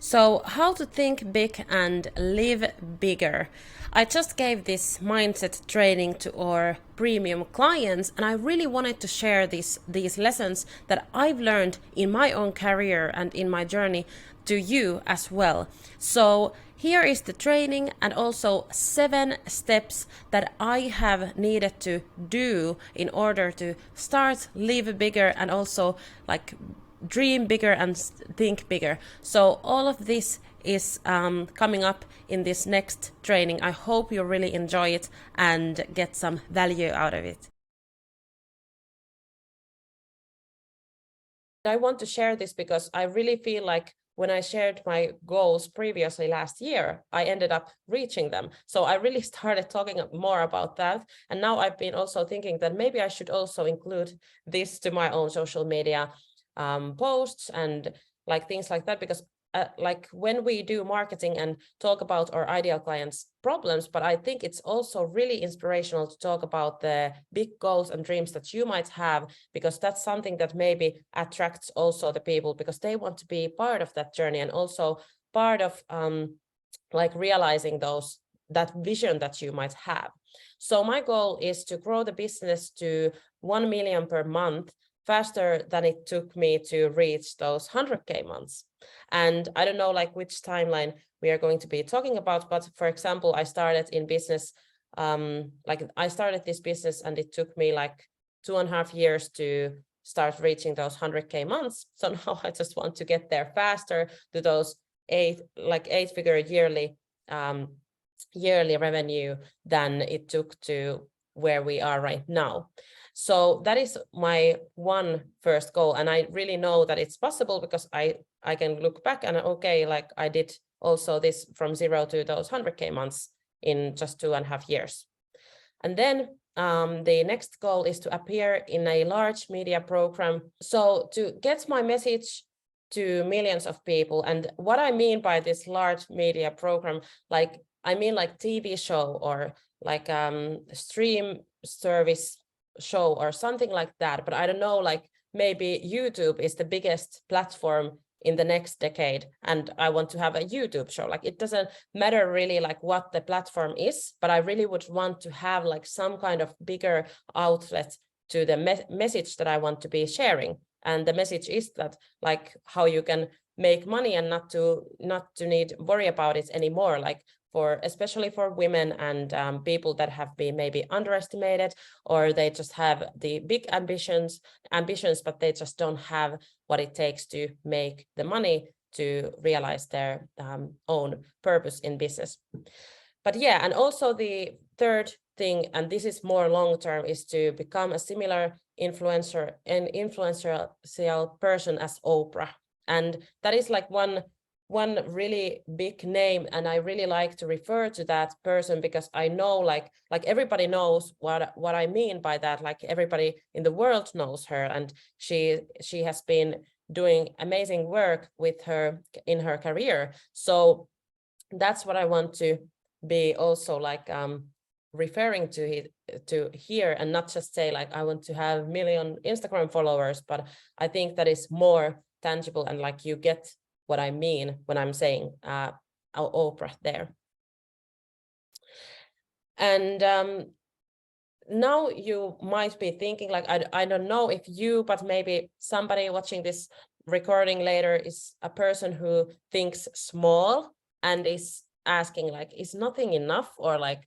So, how to think big and live bigger. I just gave this mindset training to our premium clients, and I really wanted to share these lessons that I've learned in my own career and in my journey to you as well. So, here is the training and also 7 steps that I have needed to do in order to start live bigger and also like dream bigger and think bigger. So all of this is coming up in this next training. I hope you really enjoy it and get some value out of it. I want to share this because I really feel like when I shared my goals previously last year, I ended up reaching them. So I really started talking more about that. And now I've been also thinking that maybe I should also include this to my own social media posts and like things like that, because like when we do marketing and talk about our ideal clients' problems, but I think it's also really inspirational to talk about the big goals and dreams that you might have, because that's something that maybe attracts also the people because they want to be part of that journey and also part of like realizing that vision that you might have. So my goal is to grow the business to 1 million per month faster than it took me to reach those 100K months. And I don't know like which timeline we are going to be talking about, but for example, I started in business, like I started this business and it took me like 2.5 years to start reaching those 100K months. So now I just want to get there faster to those 8-figure yearly revenue than it took to where we are right now. So that is my first goal. And I really know that it's possible because I can look back and okay, like I did also this from 0 to those 100K months in just 2.5 years. And then the next goal is to appear in a large media program. So to get my message to millions of people. And what I mean by this large media program, like I mean like TV show or like stream service show or something like that. But I don't know, like maybe YouTube is the biggest platform in the next decade and I want to have a YouTube show. Like it doesn't matter really like what the platform is, but I really would want to have like some kind of bigger outlet to the message that I want to be sharing. And the message is that like how you can make money and not to need worry about it anymore, like especially for women and people that have been maybe underestimated, or they just have the big ambitions, but they just don't have what it takes to make the money to realize their own purpose in business. But yeah, and also the third thing, and this is more long-term, is to become a similar influential person as Oprah. And that is like one really big name, and I really like to refer to that person because I know like everybody knows what I mean by that. Like everybody in the world knows her, and she has been doing amazing work with her in her career. So that's what I want to be also like referring to here, and not just say like I want to have 1 million Instagram followers, but I think that is more tangible and like you get what I mean when I'm saying Oprah there. And now you might be thinking like, I don't know if you, but maybe somebody watching this recording later is a person who thinks small and is asking like, is nothing enough? Or like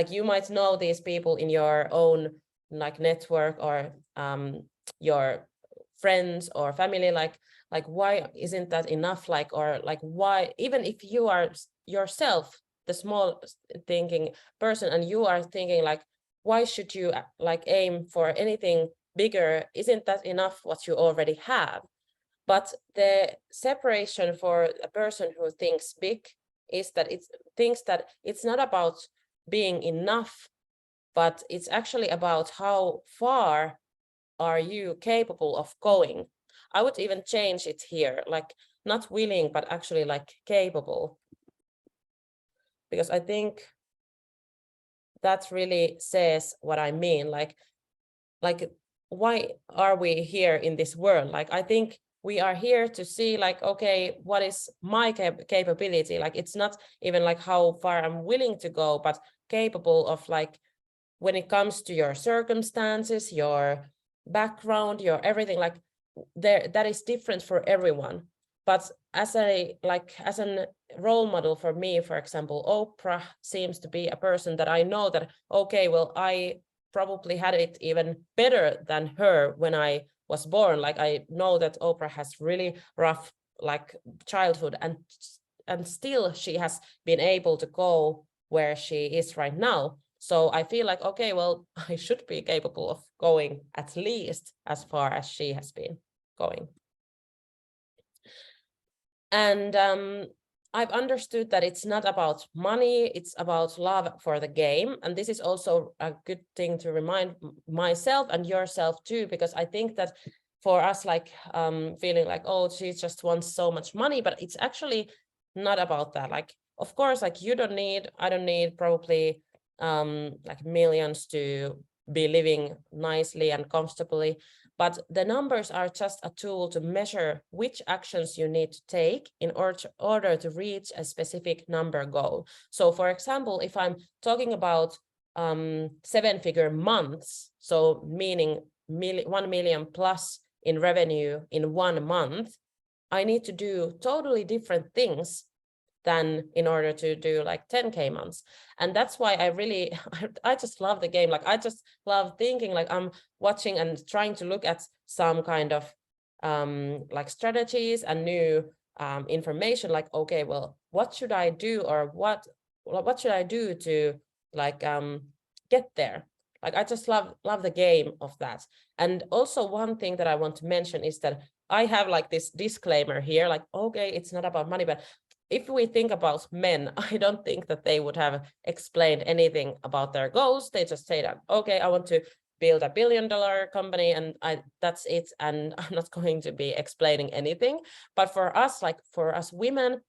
you might know these people in your own like network or your friends or family, like why isn't that enough? Like, or like why, even if you are yourself the small thinking person and you are thinking like, why should you like aim for anything bigger? Isn't that enough what you already have? But the separation for a person who thinks big is that it thinks that it's not about being enough, but it's actually about how far are you capable of going. I would even change it here, like not willing, but actually like capable. Because I think that really says what I mean. Like why are we here in this world? Like I think we are here to see like, okay, what is my capability? Like, it's not even like how far I'm willing to go, but capable of, like, when it comes to your circumstances, your background, your everything, like that is different for everyone. But as a role model for me, for example, Oprah seems to be a person that I know that, okay, well, I probably had it even better than her when I was born. Like, I know that Oprah has really rough like childhood, and still she has been able to go where she is right now. So I feel like, okay, well, I should be capable of going at least as far as she has been going. And I've understood that it's not about money, it's about love for the game. And this is also a good thing to remind myself and yourself too, because I think that for us, like feeling like, oh, she just wants so much money, but it's actually not about that. Like, of course, like I don't need probably like millions to be living nicely and comfortably, but the numbers are just a tool to measure which actions you need to take in order to reach a specific number goal. So for example, if I'm talking about 7-figure months, so meaning 1 million plus in revenue in 1 month, I need to do totally different things than in order to do like 10K months. And that's why I really, I just love the game. Like, I just love thinking, like, I'm watching and trying to look at some kind of like strategies and new information, like, okay, well, what should I do, or what should I do to like get there? Like, I just love the game of that. And also one thing that I want to mention is that I have like this disclaimer here, like, okay, it's not about money, but if we think about men, I don't think that they would have explained anything about their goals. They just say that, okay, I want to build $1 billion company, and that's it. And I'm not going to be explaining anything. But for us, like for us women,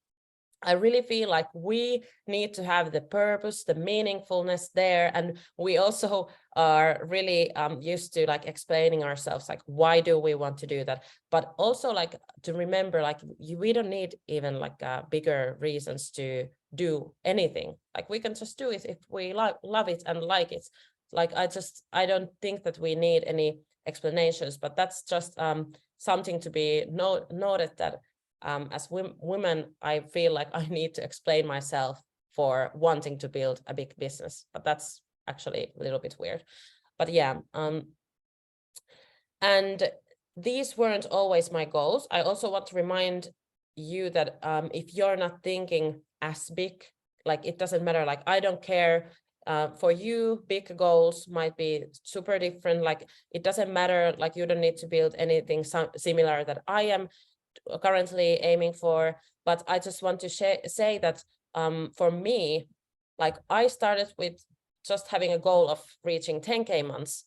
I really feel like we need to have the purpose, the meaningfulness there. And we also are really used to like explaining ourselves, like, why do we want to do that? But also like to remember, like, we don't need even like bigger reasons to do anything. Like, we can just do it if we love it and like it. Like, I don't think that we need any explanations, but that's just something to be noted, that as women, I feel like I need to explain myself for wanting to build a big business, but that's actually a little bit weird. But yeah, and these weren't always my goals. I also want to remind you that if you're not thinking as big, like, it doesn't matter. Like, I don't care. For you, big goals might be super different. Like, it doesn't matter. Like, you don't need to build anything similar that I am currently aiming for. But I just want to say that for me, like, I started with just having a goal of reaching 10K months,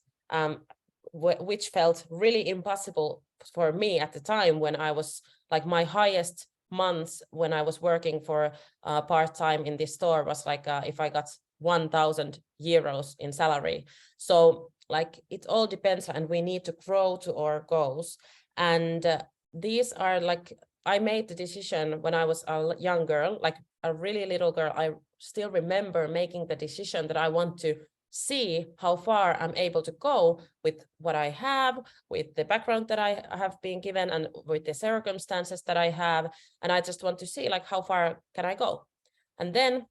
which felt really impossible for me at the time, when I was like, my highest months when I was working for part-time in this store was like if I got 1,000 euros in salary. So like, it all depends, and we need to grow to our goals. And these are like, I made the decision when I was a young girl, like a really little girl. I still remember making the decision that I want to see how far I'm able to go with what I have, with the background that I have been given, and with the circumstances that I have. And I just want to see, like, how far can I go? And then,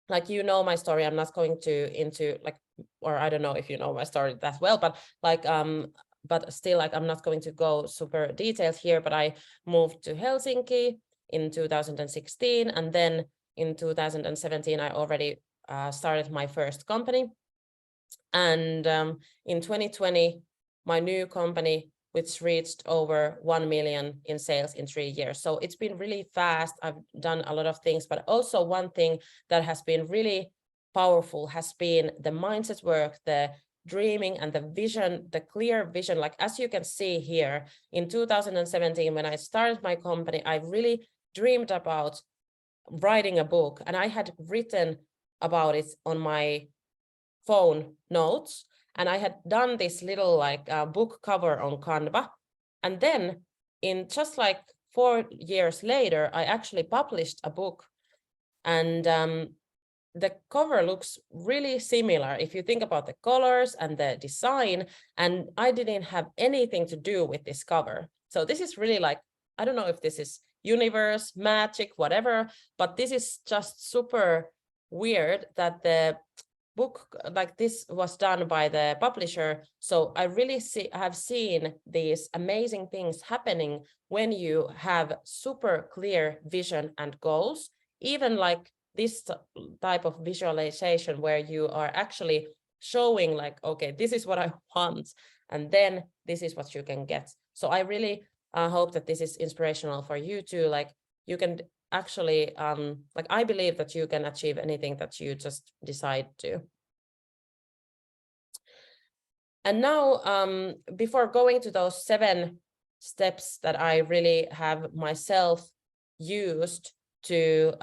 like, you know my story, I'm not going into like, or I don't know if you know my story that well, but like but still, like, I'm not going to go super detailed here. But I moved to Helsinki in 2016, and then in 2017 I already started my first company. And in 2020, my new company, which reached over 1 million in sales in 3 years. So it's been really fast. I've done a lot of things, but also one thing that has been really powerful has been the mindset work, the dreaming and the vision, the clear vision. Like, as you can see here, in 2017, when I started my company, I really dreamed about writing a book, and I had written about it on my phone notes, and I had done this little like book cover on Canva. And then in just like 4 years later, I actually published a book, and the cover looks really similar if you think about the colors and the design, and I didn't have anything to do with this cover. So this is really like, I don't know if this is universe, magic, whatever, but this is just super weird that the book like this was done by the publisher. So I really have seen these amazing things happening when you have super clear vision and goals, even like this type of visualization where you are actually showing like, okay, this is what I want, and then this is what you can get. So I really hope that this is inspirational for you too. Like you can actually, like I believe that you can achieve anything that you just decide to. And now, before going to those 7 steps that I really have myself used to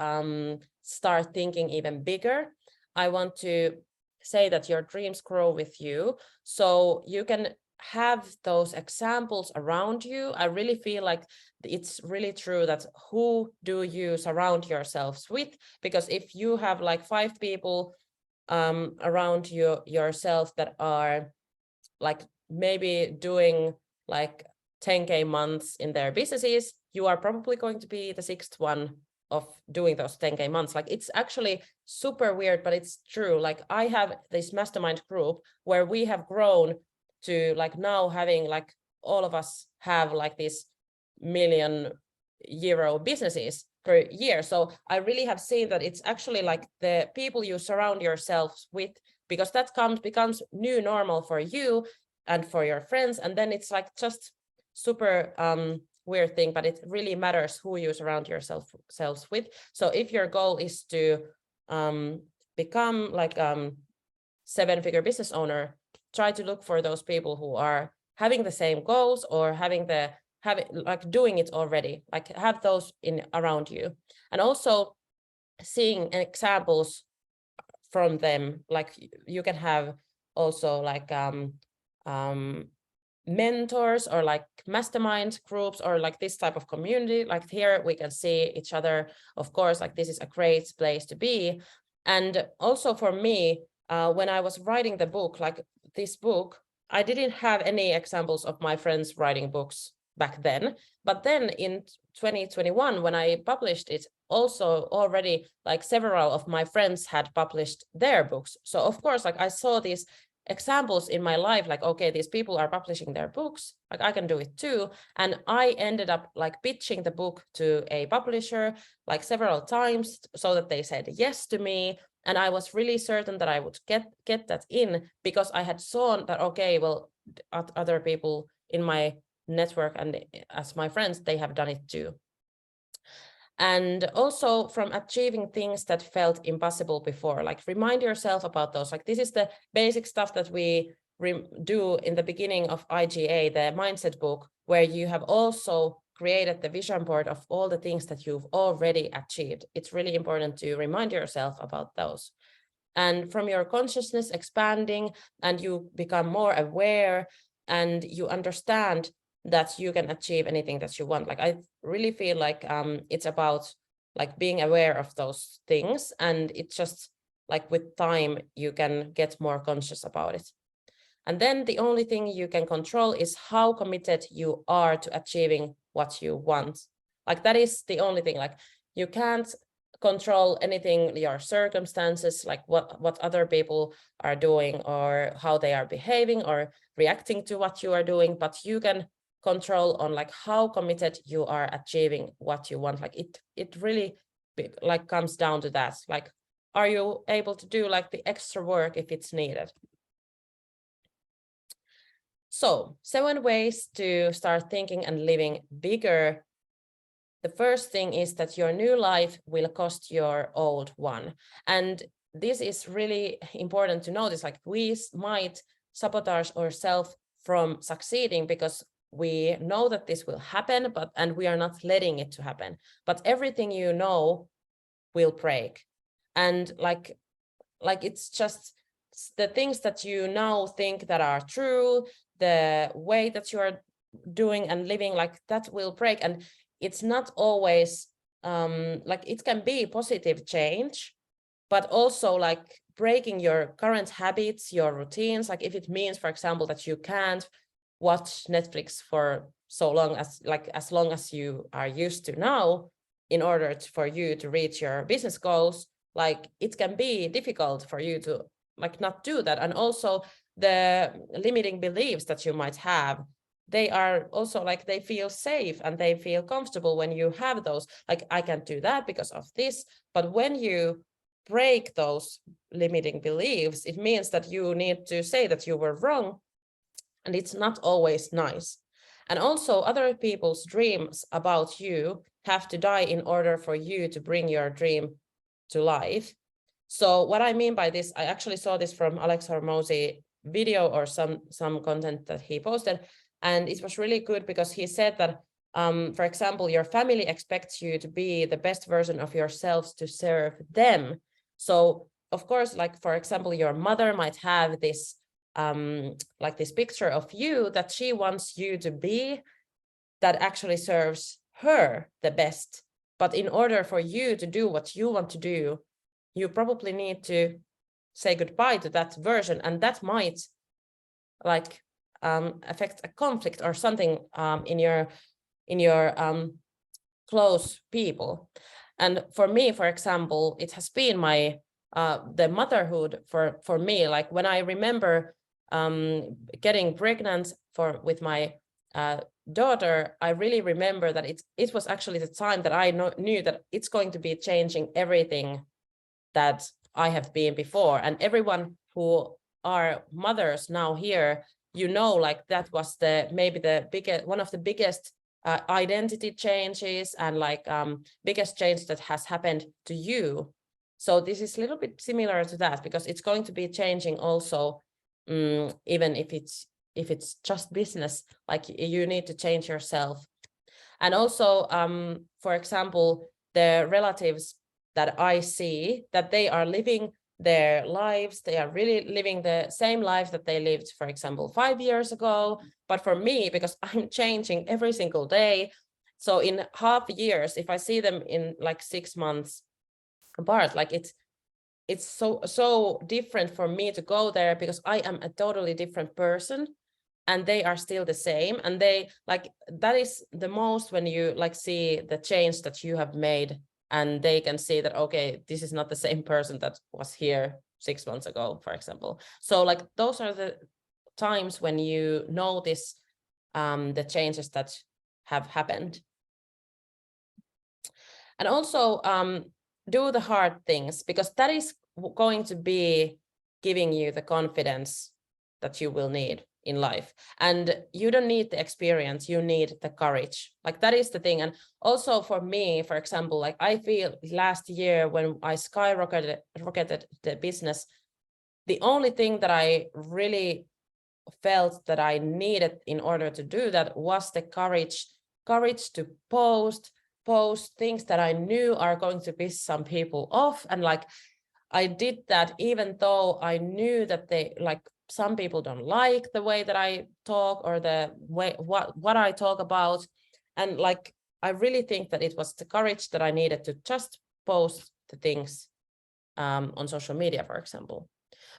start thinking even bigger, I want to say that your dreams grow with you. So you can have those examples around you. I really feel like it's really true that who do you surround yourselves with? Because if you have like 5 people around yourself that are like maybe doing like 10K months in their businesses, you are probably going to be the 6th one of doing those 10K months. Like it's actually super weird, but it's true. Like I have this mastermind group where we have grown to like now having like all of us have like these million-euro businesses per year. So I really have seen that it's actually like the people you surround yourselves with, because that becomes new normal for you and for your friends. And then it's like just super weird thing, but it really matters who you surround yourselves with. So if your goal is to become like 7-figure business owner, try to look for those people who are having the same goals or like doing it already, like have those around you. And also seeing examples from them, like you can have also like mentors or like mastermind groups or like this type of community. Like here we can see each other, of course, like this is a great place to be. And also for me, when I was writing the book, like this book, I didn't have any examples of my friends writing books back then. But then in 2021, when I published it, also already like several of my friends had published their books. So of course, like I saw these examples in my life, like, okay, these people are publishing their books, like I can do it too. And I ended up like pitching the book to a publisher like several times so that they said yes to me. And I was really certain that I would get that in, because I had seen that, okay, well, other people in my network and as my friends, they have done it too. And also from achieving things that felt impossible before, like remind yourself about those. Like this is the basic stuff that we do in the beginning of IGA, the mindset book, where you have also created the vision board of all the things that you've already achieved. It's really important to remind yourself about those. And from your consciousness expanding and you become more aware and you understand that you can achieve anything that you want. Like I really feel like it's about like being aware of those things, and it's just like with time you can get more conscious about it. And then the only thing you can control is how committed you are to achieving what you want. Like that is the only thing. Like you can't control anything, your circumstances, like what other people are doing or how they are behaving or reacting to what you are doing, but you can control on like how committed you are achieving what you want. Like it really like comes down to that. Like, are you able to do like the extra work if it's needed? So 7 ways to start thinking and living bigger. The first thing is that your new life will cost your old one. And this is really important to notice. Like we might sabotage ourselves from succeeding because we know that this will happen, and we are not letting it to happen. But everything you know will break. And like it's just the things that you now think that are true, the way that you are doing and living, like that will break. And it's not always like, it can be positive change, but also like breaking your current habits, your routines. Like if it means, for example, that you can't watch Netflix for so long as long as you are used to now, in order for you to reach your business goals, like it can be difficult for you to like not do that. And also the limiting beliefs that you might have, they are also like, they feel safe and they feel comfortable when you have those, like, I can't do that because of this. But when you break those limiting beliefs, it means that you need to say that you were wrong, and it's not always nice. And also, other people's dreams about you have to die in order for you to bring your dream to life. So what I mean by this, I actually saw this from Alex Hormozy video, or some content that he posted, and it was really good because he said that, for example, your family expects you to be the best version of yourselves to serve them. So of course, like for example, your mother might have this like this picture of you that she wants you to be, that actually serves her the best. But in order for you to do what you want to do, you probably need to say goodbye to that version, and that might like affect a conflict or something in your close people. And for me, for example, it has been my the motherhood for me. Like when I remember getting pregnant with my daughter, I really remember that it was actually the time that I knew that it's going to be changing everything that I have been before. And everyone who are mothers now here, you know, like that was maybe the biggest, one of the biggest identity changes and like biggest change that has happened to you. So this is a little bit similar to that, because it's going to be changing also, even if it's just business, like you need to change yourself. And also, for example, the relatives that I see, that they are living their lives, they are really living the same life that they lived, for example, 5 years ago. But for me, because I'm changing every single day, so in half years, if I see them in like 6 months apart, like it's so different for me to go there, because I am a totally different person and they are still the same. And they like, that is the most, when you like see the change that you have made, and they can see that, okay, this is not the same person that was here 6 months ago, for example. So like those are the times when you notice the changes that have happened. And also do the hard things, because that is going to be giving you the confidence that you will need in life. And you don't need the experience, you need the courage. Like that is the thing. And also for me, for example, like I feel last year when I skyrocketed the business, the only thing that I really felt that I needed in order to do that was the courage to post things that I knew are going to piss some people off. And like I did that even though I knew that they like, some people don't like the way that I talk, or the way what I talk about. And like I really think that it was the courage that I needed to just post the things on social media, for example.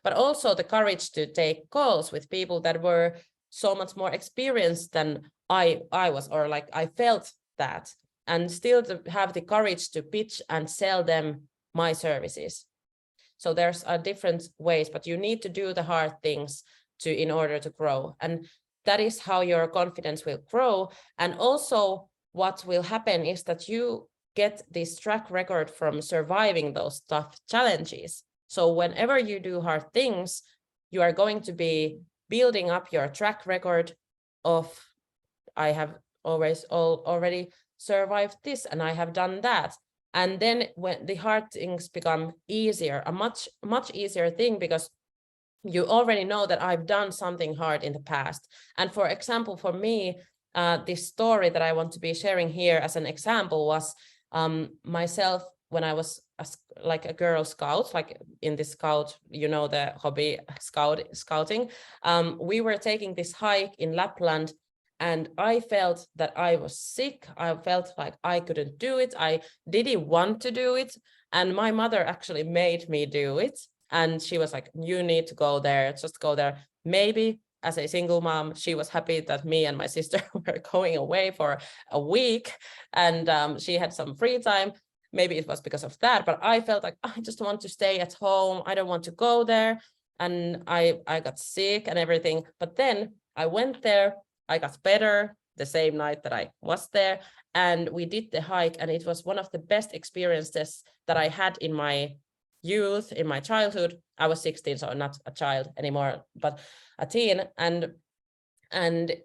But also the courage to take calls with people that were so much more experienced than I was, or like I felt that, and still to have the courage to pitch and sell them my services. So there's different ways, but you need to do the hard things in order to grow. And that is how your confidence will grow. And also what will happen is that you get this track record from surviving those tough challenges. So whenever you do hard things, you are going to be building up your track record of, I have already survived this and I have done that. And then when the hard things become easier, a much easier thing, because you already know that I've done something hard in the past. And for example, for me, this story that I want to be sharing here as an example was myself when I was like a Girl Scout, like in the Scout, you know, the hobby scouting. We were taking this hike in Lapland, And I felt that I was sick. I felt like I couldn't do it. I didn't want to do it. And my mother actually made me do it. And she was like, you need to go there, just go there. Maybe as a single mom, she was happy that me and my sister were going away for a week, and she had some free time. Maybe it was because of that, but I felt like I just want to stay at home. I don't want to go there. And I got sick and everything. But then I went there. I got better the same night that I was there, and we did the hike, and it was one of the best experiences that I had in my youth, in my childhood. I was 16, so not a child anymore, but a teen, and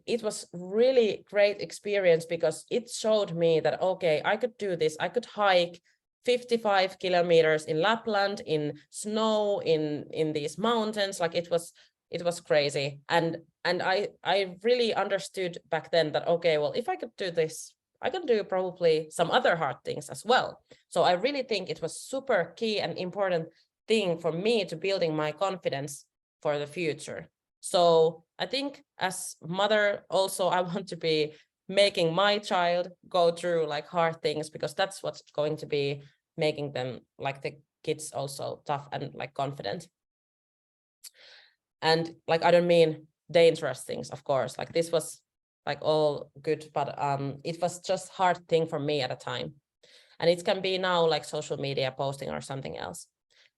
it was really great experience because it showed me that, okay, I could do this. I could hike 55 kilometers in Lapland, in snow, in these mountains. Like it was crazy. And I really understood back then that, okay, well, if I could do this, I can do probably some other hard things as well. So I really think it was super key and important thing for me to building my confidence for the future. So I think as mother also, I want to be making my child go through like hard things, because that's what's going to be making them, like the kids, also tough and like confident. And like, I don't mean dangerous things, of course, like this was like all good, but it was just hard thing for me at a time. And it can be now like social media posting or something else.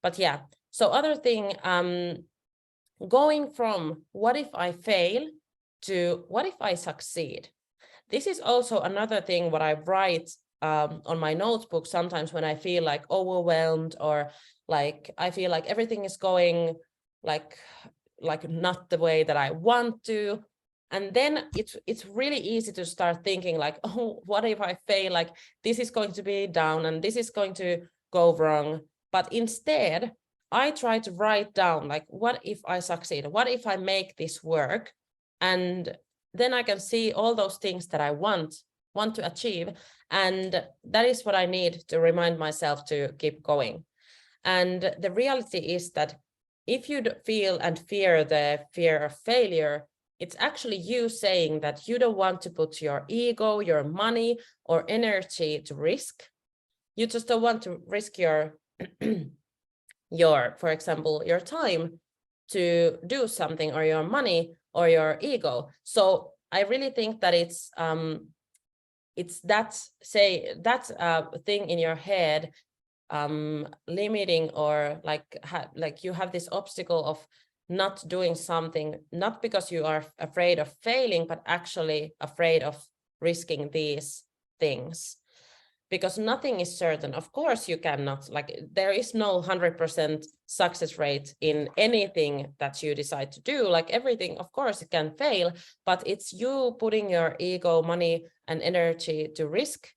But yeah, so other thing, going from what if I fail to what if I succeed. This is also another thing what I write on my notebook sometimes when I feel like overwhelmed, or like I feel like everything is going like not the way that I want to. And then it's really easy to start thinking like, oh, what if I fail? Like this is going to be down and this is going to go wrong. But instead, I try to write down like, what if I succeed? What if I make this work? And then I can see all those things that I want to achieve. And that is what I need to remind myself to keep going. And the reality is that if you feel and fear the fear of failure, it's actually you saying that you don't want to put your ego, your money, or energy to risk. You just don't want to risk your, for example, your time to do something, or your money, or your ego. So I really think that it's that thing in your head limiting, or like you have this obstacle of not doing something, not because you are afraid of failing, but actually afraid of risking these things, because nothing is certain. Of course, you cannot, like, there is no 100% success rate in anything that you decide to do. Like everything, of course, it can fail, but it's you putting your ego, money, and energy to risk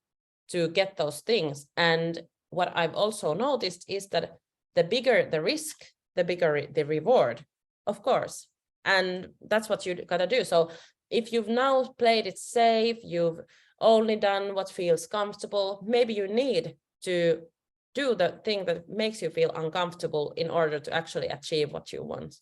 to get those things. And what I've also noticed is that the bigger the risk, the bigger the reward, of course. And that's what you gotta do. So if you've now played it safe, you've only done what feels comfortable, maybe you need to do the thing that makes you feel uncomfortable in order to actually achieve what you want.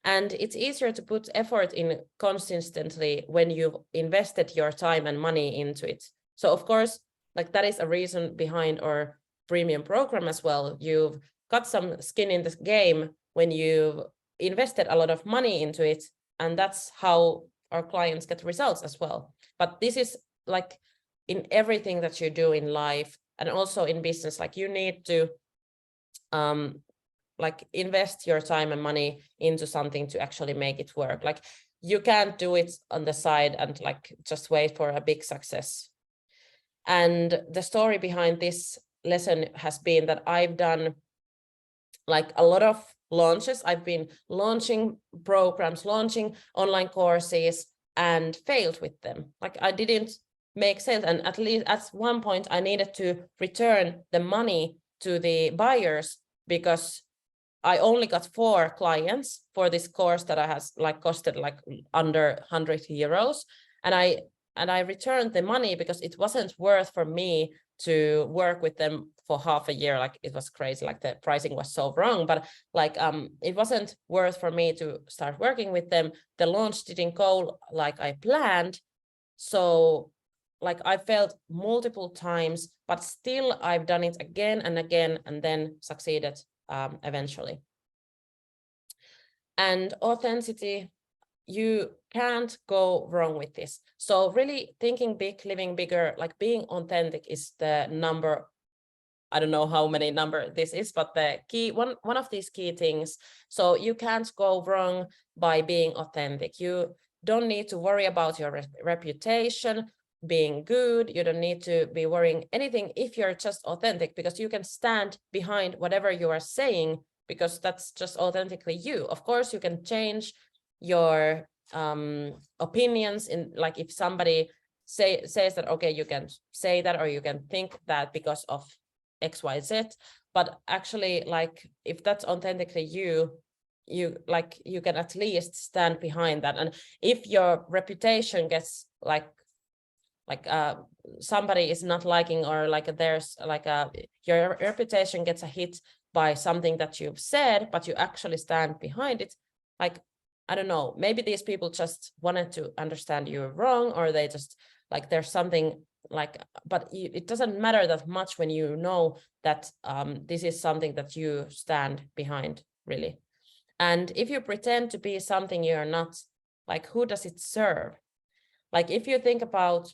And it's easier to put effort in consistently when you've invested your time and money into it. So of course, like that is a reason behind our premium program as well. You've got some skin in the game when you've invested a lot of money into it, and that's how our clients get results as well. But this is like in everything that you do in life and also in business, like you need to like invest your time and money into something to actually make it work. Like you can't do it on the side and like just wait for a big success. And the story behind this lesson has been that I've done like a lot of launches. I've been launching programs, launching online courses, and failed with them. Like I didn't make sales, and at least at one point I needed to return the money to the buyers because I only got 4 clients for this course that I has like costed like under 100 euros, and I returned the money because it wasn't worth for me to work with them for half a year. Like it was crazy, like the pricing was so wrong, but like it wasn't worth for me to start working with them. The launch didn't go like I planned. So like I failed multiple times, but still I've done it again and again, and then succeeded eventually. And authenticity, you can't go wrong with this. So really thinking big, living bigger, like being authentic is the number, I don't know how many number this is, but the key, one of these key things. So you can't go wrong by being authentic. You don't need to worry about your reputation being good. You don't need to be worrying anything if you're just authentic, because you can stand behind whatever you are saying, because that's just authentically you. Of course, you can change your opinions in, like if somebody says that, okay, you can say that, or you can think that because of XYZ, but actually, like if that's authentically you can at least stand behind that. And if your reputation gets like somebody is not liking, or like there's like your reputation gets a hit by something that you've said, but you actually stand behind it, like I don't know, maybe these people just wanted to understand you wrong, or they just like there's something like, but it doesn't matter that much when you know that this is something that you stand behind, really. And if you pretend to be something you're not, like who does it serve? Like if you think about,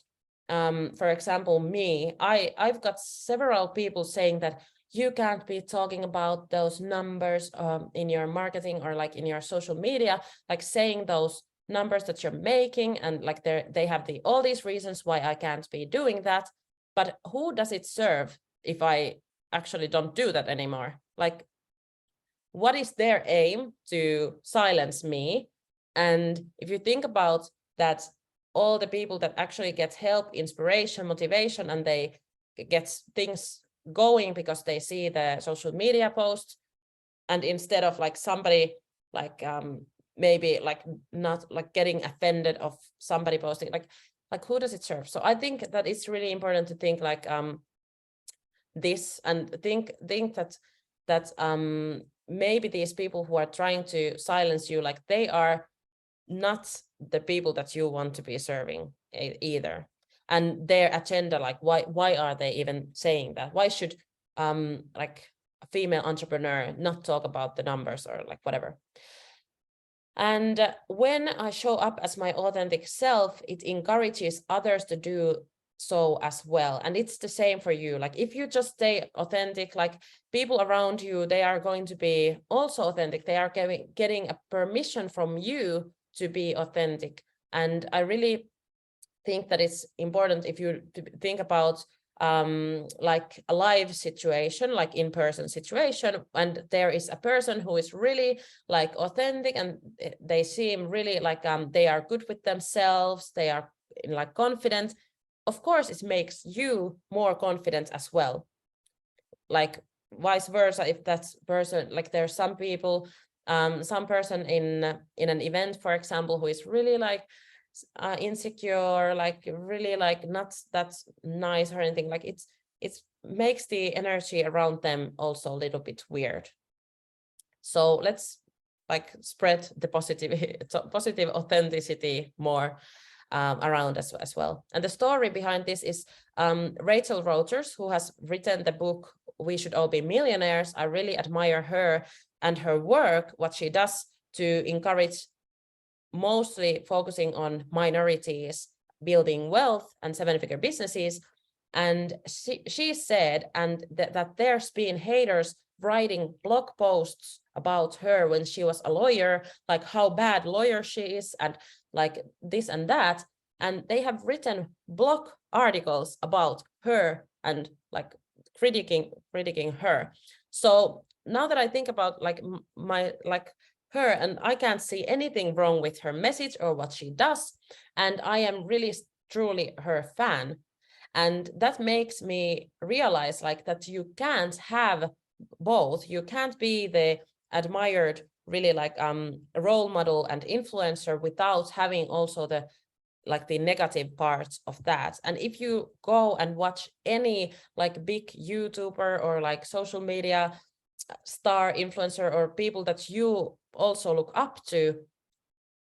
for example, me, I've got several people saying that you can't be talking about those numbers in your marketing or like in your social media, like saying those numbers that you're making, and like they have all these reasons why I can't be doing that. But who does it serve if I actually don't do that anymore? Like, what is their aim? To silence me? And if you think about that, all the people that actually get help, inspiration, motivation, and they get things going because they see the social media posts, and instead of like somebody like maybe like not like getting offended of somebody posting, like who does it serve? So I think that it's really important to think like this, and think that maybe these people who are trying to silence you, like they are not the people that you want to be serving either. And their agenda, like why are they even saying that? Why should like a female entrepreneur not talk about the numbers or like whatever? And when I show up as my authentic self, it encourages others to do so as well. And it's the same for you. Like if you just stay authentic, like people around you, they are going to be also authentic. They are getting a permission from you to be authentic. And I really think that it's important, if you think about like a live situation, like in-person situation, and there is a person who is really like authentic, and they seem really like they are good with themselves, they are like confident. Of course, it makes you more confident as well. Like vice versa, if that's person, like there's some people, some person in an event, for example, who is really like insecure, like really like not that nice or anything, like it makes the energy around them also a little bit weird. So let's like spread the positive authenticity more around as well. And the story behind this is Rachel Rogers, who has written the book We Should All Be Millionaires. I really admire her and her work, what she does to encourage, mostly focusing on minorities building wealth and seven-figure businesses. And she said, and that there's been haters writing blog posts about her when she was a lawyer, like how bad lawyer she is, and like this and that. And they have written blog articles about her and like critiquing her. So now that I think about like her, and I can't see anything wrong with her message or what she does, and I am really truly her fan. And that makes me realize like that you can't have both. You can't be the admired, really like role model and influencer without having also the like the negative parts of that. And if you go and watch any like big YouTuber or like social media star influencer or people that you also look up to,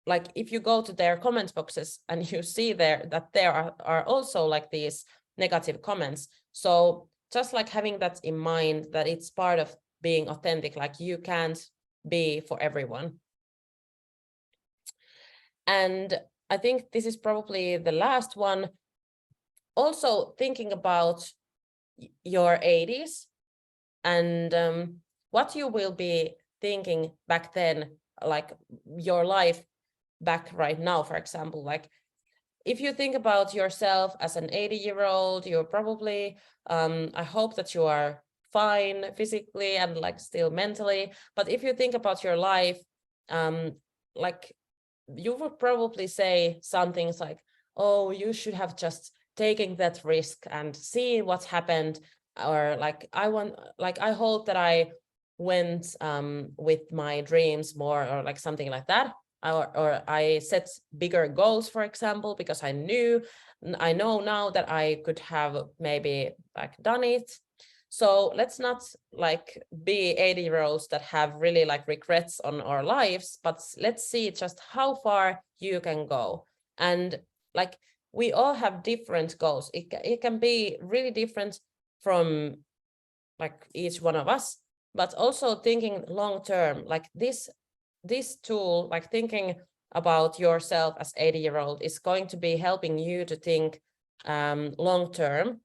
like if you go to their comment boxes and you see there that there are also like these negative comments. So just like having that in mind, that it's part of being authentic, like you can't be for everyone. And I think this is probably the last one. Also thinking about your 80s and what you will be thinking back then, like your life back right now, for example, like if you think about yourself as an 80-year-old, you're probably, I hope that you are fine physically and like still mentally, but if you think about your life, like you would probably say some things like, oh, you should have just taken that risk and see what happened, or like I hope that I went with my dreams more, or like something like that. Or I set bigger goals, for example, because I know now that I could have maybe like done it. So let's not like be 80-year-olds that have really like regrets on our lives, but let's see just how far you can go. And like we all have different goals. It can be really different from like each one of us, but also thinking long term, like this tool, like thinking about yourself as 80-year-old, is going to be helping you to think long term.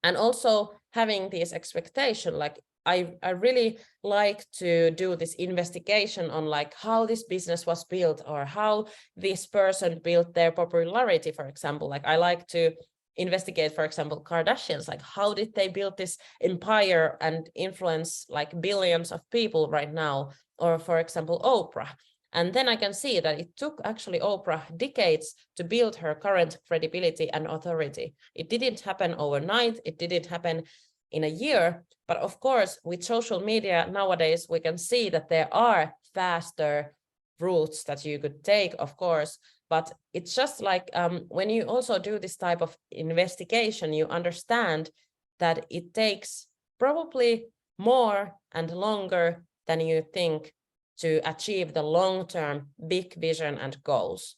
And also having this expectation, like I really like to do this investigation on like how this business was built, or how this person built their popularity, for example. Like I like to investigate, for example, Kardashians, like how did they build this empire and influence like billions of people right now, or for example, Oprah. And then I can see that it took actually Oprah decades to build her current credibility and authority. It didn't happen overnight. It didn't happen in a year. But of course, with social media nowadays, we can see that there are faster routes that you could take, of course. But it's just like when you also do this type of investigation, you understand that it takes probably more and longer than you think to achieve the long-term big vision and goals.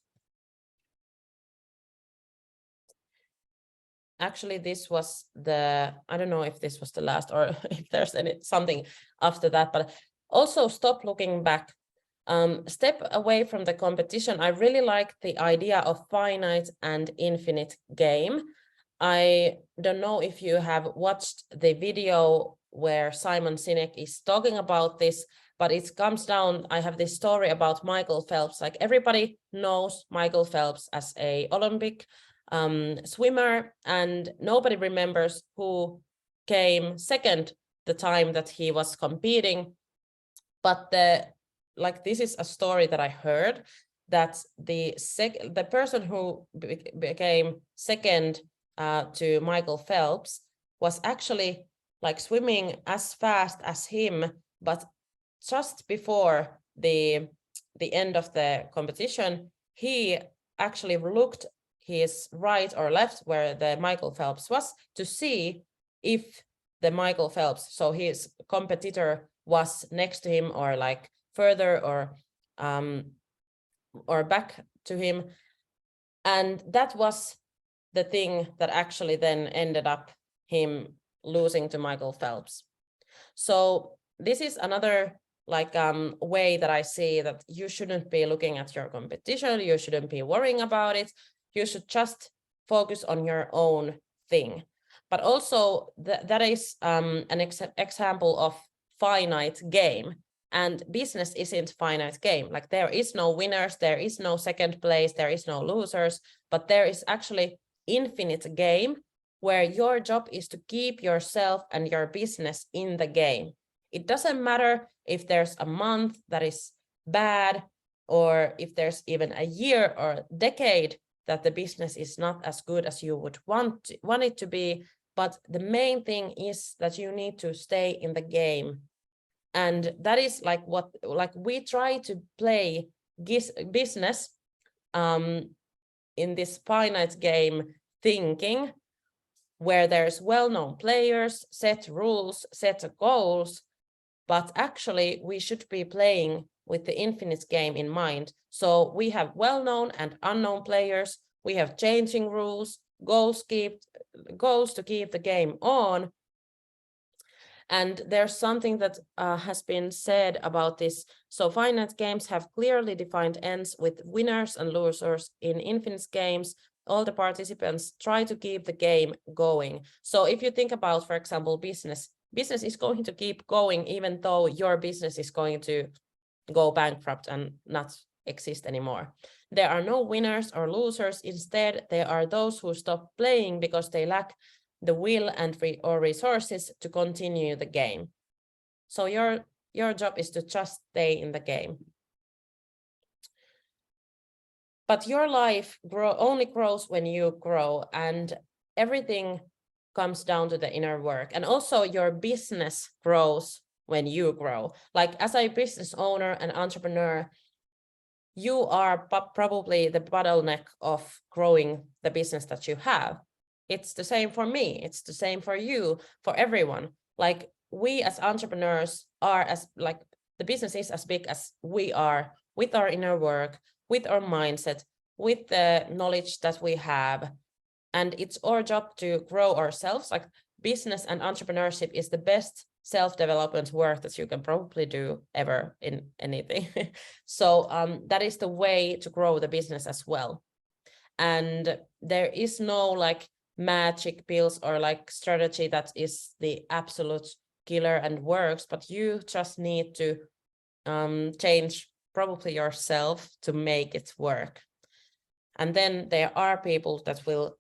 Actually, this was I don't know if this was the last or if there's something after that, but also stop looking back. Step away from the competition. I really like the idea of finite and infinite game. I don't know if you have watched the video where Simon Sinek is talking about this, but it comes down, I have this story about Michael Phelps. Like everybody knows Michael Phelps as a Olympic swimmer, and nobody remembers who came second the time that he was competing. But this is a story that I heard, that the person who became second to Michael Phelps was actually like swimming as fast as him, but just before the end of the competition, he actually looked his right or left where the Michael Phelps was to see if the Michael Phelps, so his competitor, was next to him or like further or back to him. And that was the thing that actually then ended up him losing to Michael Phelps. So this is another way that I see that you shouldn't be looking at your competition, you shouldn't be worrying about it, you should just focus on your own thing. But also that is an example of finite game, and business isn't finite game. Like there is no winners, there is no second place, there is no losers, but there is actually infinite game where your job is to keep yourself and your business in the game. It doesn't matter if there's a month that is bad, or if there's even a year or decade that the business is not as good as you would want it to be. But the main thing is that you need to stay in the game. And that is like what we try to play business in this finite game thinking, where there's well-known players, set rules, set goals, but actually we should be playing with the infinite game in mind. So we have well-known and unknown players, we have changing rules, goals to keep the game on. And there's something that has been said about this. So finite games have clearly defined ends with winners and losers. In infinite games, all the participants try to keep the game going. So if you think about, for example, business is going to keep going even though your business is going to go bankrupt and not exist anymore. There are no winners or losers. Instead, there are those who stop playing because they lack the will and or resources to continue the game. So your job is to just stay in the game. But your life only grows when you grow, and everything comes down to the inner work. And also your business grows when you grow. Like as a business owner and entrepreneur, you are probably the bottleneck of growing the business that you have. It's the same for me. It's the same for you, for everyone. Like we as entrepreneurs are the business is as big as we are with our inner work, with our mindset, with the knowledge that we have. And it's our job to grow ourselves. Like business and entrepreneurship is the best self-development work that you can probably do ever in anything. So that is the way to grow the business as well. And there is no like magic pills or like strategy that is the absolute killer and works, but you just need to change probably yourself to make it work. And then there are people that will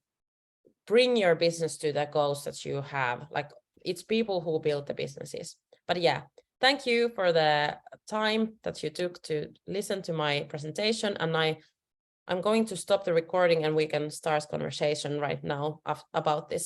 bring your business to the goals that you have. Like it's people who build the businesses. But yeah, thank you for the time that you took to listen to my presentation. And I'm going to stop the recording and we can start conversation right now about this.